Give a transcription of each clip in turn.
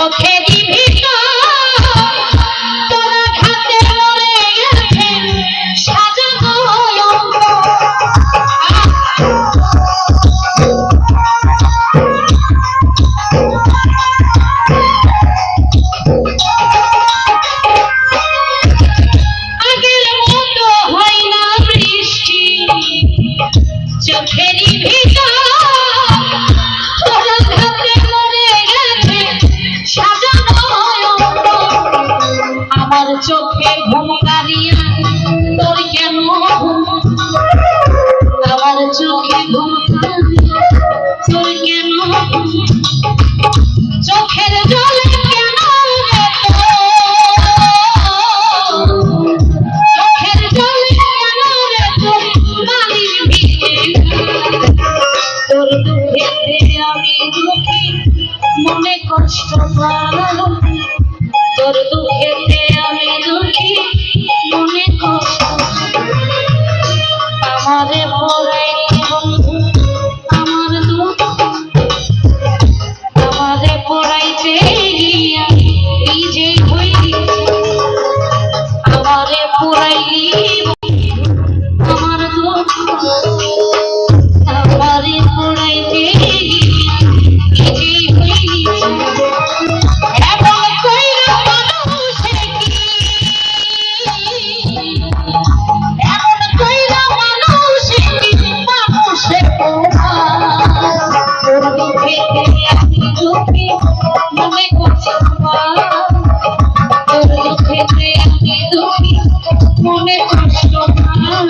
চোখেরই ভিতর তোরা ঘাতে মরে গেছে সাজানো আগের মতো হয় না বৃষ্টি চোখেরই ভিতর তোরা ঘাতে মরে গেছে সাজানো আমার চোখে ঘুম কারিয়া তোর কেন আমার চোখে ঘুম কারিয়া তোর কেন চোখের জলে কেন চোখের জলে কেন রে তোর বালির ভিতরে তোর দুঃখেতে আমি দুঃখী মনে কষ্ট পাই তোর দুঃখেতে আমি দুঃখী মনে কষ্ট আমারে পড়াইতে বন্ধু আমার দুঃখ আমারে পড়াইতে গিয়া এই যে হইলি আমারে পড়াইলি আমার দুঃখ আমারে পড়াইতে গিয়া এই যে হইলি এমন কইরা মানুষে কি এমন কইরা মানুষে কি মানুষে তোর দুঃখেতে আমি দুঃখী মনে কষ্ট পাই তোর দুঃখেতে আমি দুঃখী মনে কষ্ট পাই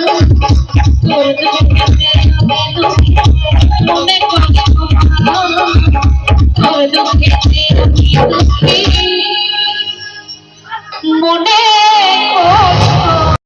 তোর দুঃখেতে আমি দুঃখী মনে কষ্ট পাই তোর দুঃখেতে আমি দুঃখী মনে